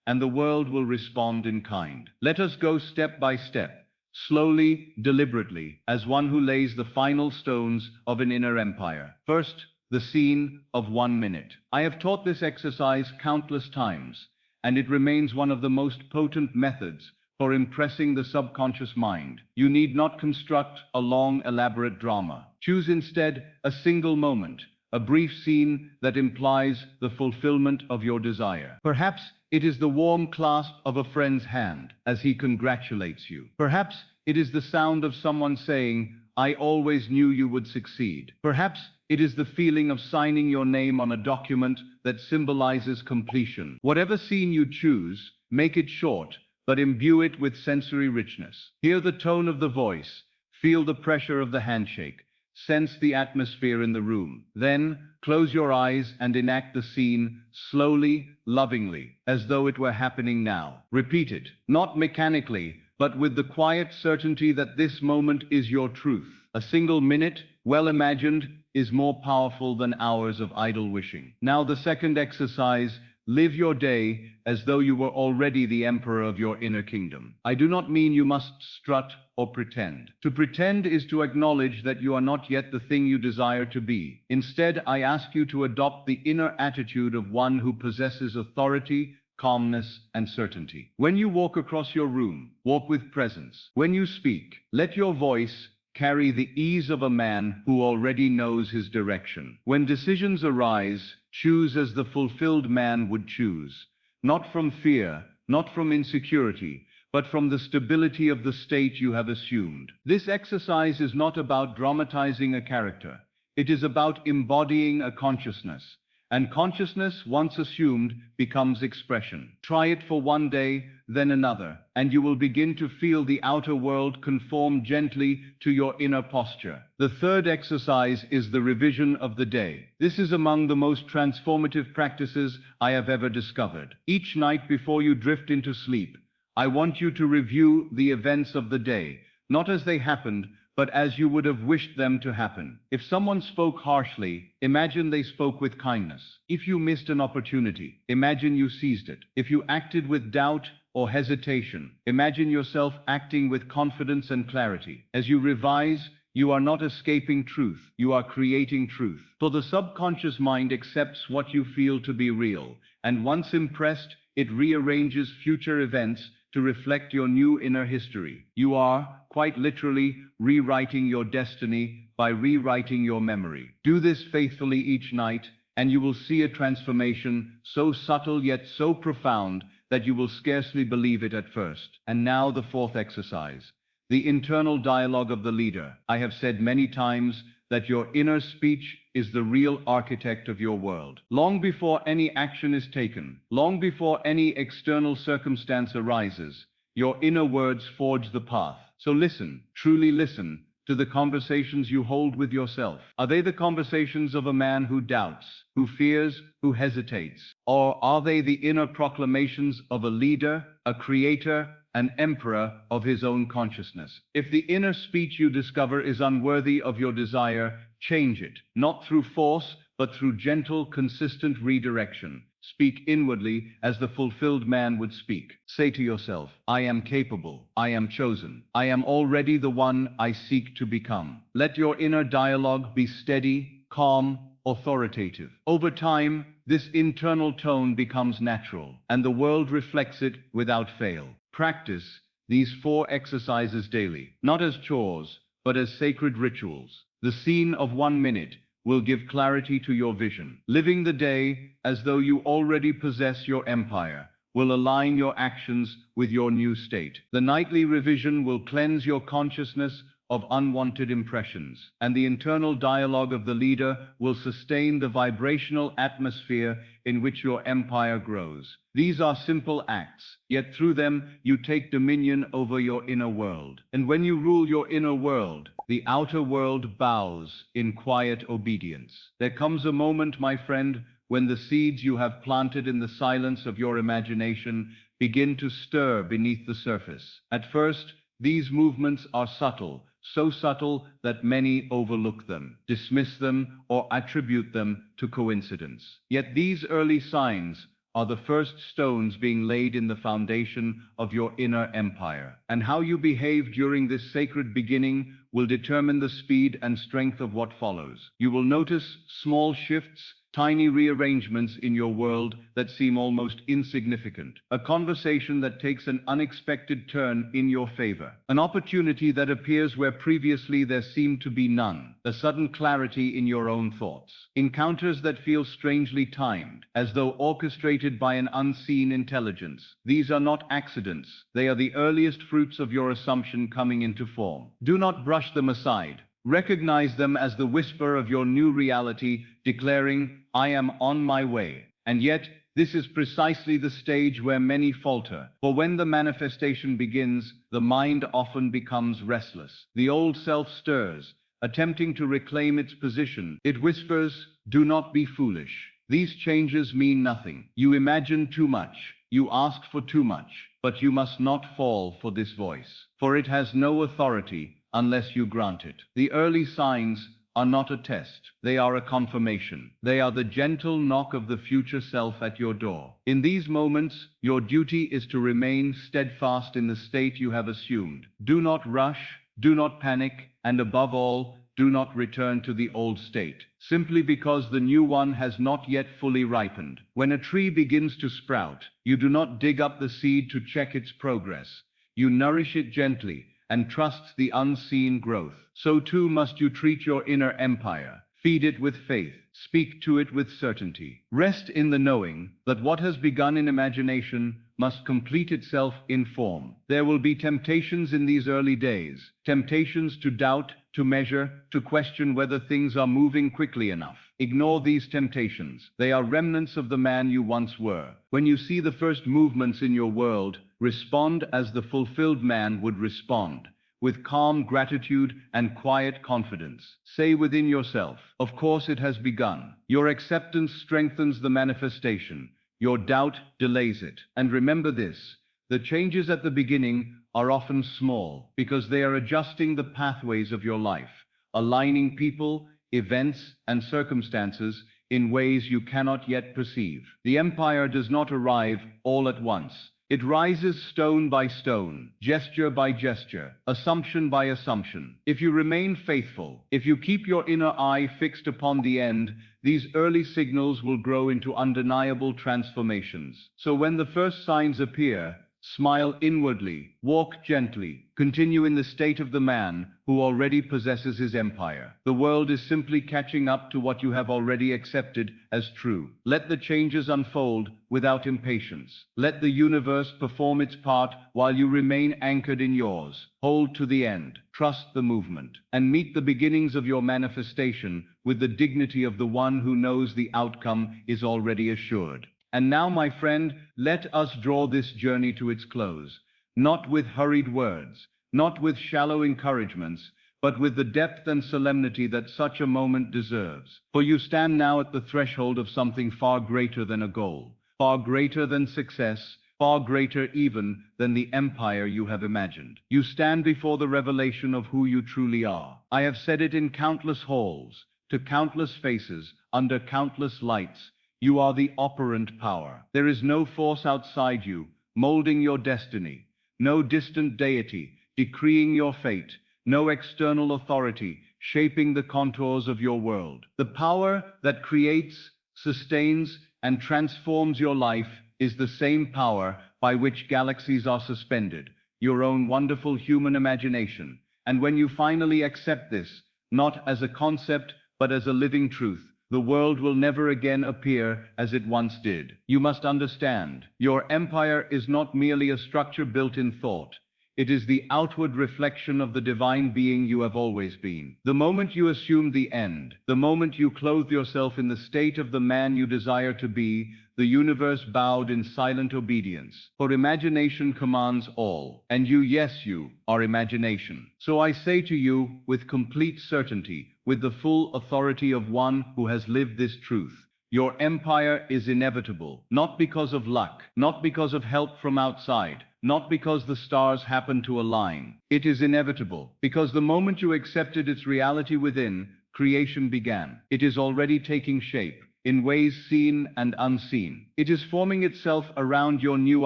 and the world will respond in kind. Let us go step by step, slowly, deliberately, as one who lays the final stones of an inner empire. First, the scene of 1 minute. I have taught this exercise countless times, and it remains one of the most potent methods for impressing the subconscious mind. You need not construct a long, elaborate drama. Choose instead a single moment, a brief scene that implies the fulfillment of your desire. Perhaps it is the warm clasp of a friend's hand as he congratulates you. Perhaps it is the sound of someone saying, "I always knew you would succeed." Perhaps it is the feeling of signing your name on a document that symbolizes completion. Whatever scene you choose, make it short, but imbue it with sensory richness. Hear the tone of the voice, feel the pressure of the handshake, sense the atmosphere in the room. Then, close your eyes and enact the scene slowly, lovingly, as though it were happening now. Repeat it, not mechanically, but with the quiet certainty that this moment is your truth. A single minute well imagined, is more powerful than hours of idle wishing. Now the second exercise, live your day as though you were already the emperor of your inner kingdom. I do not mean you must strut or pretend. To pretend is to acknowledge that you are not yet the thing you desire to be. Instead, I ask you to adopt the inner attitude of one who possesses authority, calmness, and certainty. When you walk across your room, walk with presence. When you speak, let your voice carry the ease of a man who already knows his direction. When decisions arise, choose as the fulfilled man would choose, not from fear, not from insecurity, but from the stability of the state you have assumed. This exercise is not about dramatizing a character. It is about embodying a consciousness. And consciousness, once assumed, becomes expression. Try it for one day, then another, and you will begin to feel the outer world conform gently to your inner posture. The third exercise is the revision of the day. This is among the most transformative practices I have ever discovered. Each night before you drift into sleep, I want you to review the events of the day, not as they happened, but as you would have wished them to happen. If someone spoke harshly, imagine they spoke with kindness. If you missed an opportunity, imagine you seized it. If you acted with doubt or hesitation, imagine yourself acting with confidence and clarity. As you revise, you are not escaping truth, you are creating truth. For the subconscious mind accepts what you feel to be real, and once impressed, it rearranges future events to reflect your new inner history. You are, quite literally, rewriting your destiny by rewriting your memory. Do this faithfully each night, and you will see a transformation so subtle yet so profound that you will scarcely believe it at first. And now the fourth exercise, the internal dialogue of the leader. I have said many times that your inner speech is the real architect of your world. Long before any action is taken, long before any external circumstance arises, your inner words forge the path. So listen, truly listen, to the conversations you hold with yourself. Are they the conversations of a man who doubts, who fears, who hesitates? Or are they the inner proclamations of a leader, a creator, an emperor of his own consciousness? If the inner speech you discover is unworthy of your desire, change it, not through force, but through gentle, consistent redirection. Speak inwardly as the fulfilled man would speak. Say to yourself, I am capable, I am chosen, I am already the one I seek to become. Let your inner dialogue be steady, calm, authoritative. Over time, this internal tone becomes natural, and the world reflects it without fail. Practice these 4 exercises daily, not as chores, but as sacred rituals. The scene of 1 minute will give clarity to your vision. Living the day as though you already possess your empire will align your actions with your new state. The nightly revision will cleanse your consciousness of unwanted impressions, and the internal dialogue of the leader will sustain the vibrational atmosphere in which your empire grows. These are simple acts, yet through them you take dominion over your inner world. And when you rule your inner world, the outer world bows in quiet obedience. There comes a moment, my friend, when the seeds you have planted in the silence of your imagination begin to stir beneath the surface. At first, these movements are subtle, so subtle that many overlook them, dismiss them, or attribute them to coincidence. Yet these early signs are the first stones being laid in the foundation of your inner empire. And how you behave during this sacred beginning will determine the speed and strength of what follows. You will notice small shifts, tiny rearrangements in your world that seem almost insignificant. A conversation that takes an unexpected turn in your favor. An opportunity that appears where previously there seemed to be none. A sudden clarity in your own thoughts. Encounters that feel strangely timed, as though orchestrated by an unseen intelligence. These are not accidents. They are the earliest fruits of your assumption coming into form. Do not brush them aside. Recognize them as the whisper of your new reality, declaring, I am on my way. And yet, this is precisely the stage where many falter. For when the manifestation begins, the mind often becomes restless. The old self stirs, attempting to reclaim its position. It whispers, do not be foolish. These changes mean nothing. You imagine too much. You ask for too much. But you must not fall for this voice, for it has no authority unless you grant it. The early signs are not a test. They are a confirmation. They are the gentle knock of the future self at your door. In these moments, your duty is to remain steadfast in the state you have assumed. Do not rush, do not panic, and above all, do not return to the old state, simply because the new one has not yet fully ripened. When a tree begins to sprout, you do not dig up the seed to check its progress. You nourish it gently and trust the unseen growth. So too must you treat your inner empire. Feed it with faith. Speak to it with certainty. Rest in the knowing that what has begun in imagination must complete itself in form. There will be temptations in these early days, temptations to doubt, to measure, to question whether things are moving quickly enough. Ignore these temptations. They are remnants of the man you once were. When you see the first movements in your world, respond as the fulfilled man would respond, with calm gratitude and quiet confidence. Say within yourself, of course it has begun. Your acceptance strengthens the manifestation. Your doubt delays it. And remember this, the changes at the beginning are often small because they are adjusting the pathways of your life, aligning people, events, and circumstances in ways you cannot yet perceive. The empire does not arrive all at once. It rises stone by stone, gesture by gesture, assumption by assumption. If you remain faithful, if you keep your inner eye fixed upon the end, these early signals will grow into undeniable transformations. So when the first signs appear, smile inwardly, walk gently, continue in the state of the man who already possesses his empire. The world is simply catching up to what you have already accepted as true. Let the changes unfold without impatience. Let the universe perform its part while you remain anchored in yours. Hold to the end, trust the movement, and meet the beginnings of your manifestation with the dignity of the one who knows the outcome is already assured. And now, my friend, let us draw this journey to its close, not with hurried words, not with shallow encouragements, but with the depth and solemnity that such a moment deserves. For you stand now at the threshold of something far greater than a goal, far greater than success, far greater even than the empire you have imagined. You stand before the revelation of who you truly are. I have said it in countless halls, to countless faces, under countless lights. You are the operant power. There is no force outside you, molding your destiny, no distant deity, decreeing your fate, no external authority, shaping the contours of your world. The power that creates, sustains, and transforms your life is the same power by which galaxies are suspended, your own wonderful human imagination. And when you finally accept this, not as a concept, but as a living truth, the world will never again appear as it once did. You must understand, your empire is not merely a structure built in thought. It is the outward reflection of the divine being you have always been. The moment you assume the end, the moment you clothe yourself in the state of the man you desire to be, the universe bowed in silent obedience. For imagination commands all, and you, yes, you, are imagination. So I say to you, with complete certainty, with the full authority of one who has lived this truth, your empire is inevitable, not because of luck, not because of help from outside, not because the stars happen to align. It is inevitable, because the moment you accepted its reality within, creation began. It is already taking shape, in ways seen and unseen. It is forming itself around your new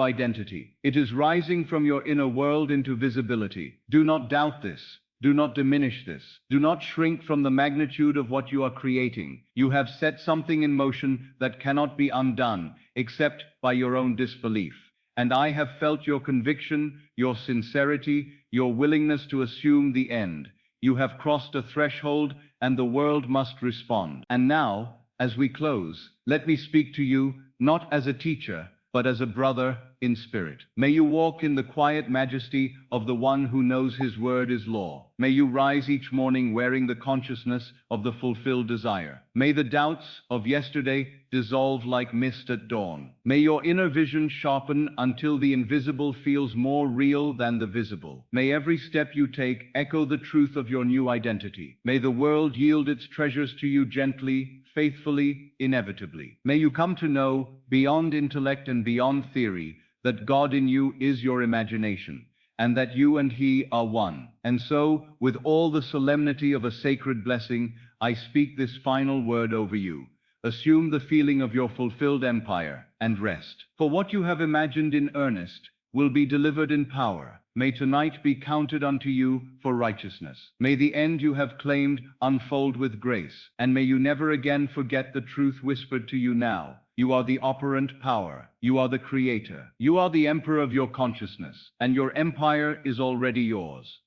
identity. It is rising from your inner world into visibility. Do not doubt this. Do not diminish this. Do not shrink from the magnitude of what you are creating. You have set something in motion that cannot be undone, except by your own disbelief. And I have felt your conviction, your sincerity, your willingness to assume the end. You have crossed a threshold, and the world must respond. And now, as we close, let me speak to you, not as a teacher, but as a brother in spirit. May you walk in the quiet majesty of the one who knows his word is law. May you rise each morning wearing the consciousness of the fulfilled desire. May the doubts of yesterday dissolve like mist at dawn. May your inner vision sharpen until the invisible feels more real than the visible. May every step you take echo the truth of your new identity. May the world yield its treasures to you gently, faithfully, inevitably. May you come to know, beyond intellect and beyond theory, that God in you is your imagination, and that you and He are one. And so, with all the solemnity of a sacred blessing, I speak this final word over you. Assume the feeling of your fulfilled empire, and rest. For what you have imagined in earnest will be delivered in power. May tonight be counted unto you for righteousness. May the end you have claimed unfold with grace, and may you never again forget the truth whispered to you now. You are the operant power. You are the creator. You are the emperor of your consciousness, and your empire is already yours.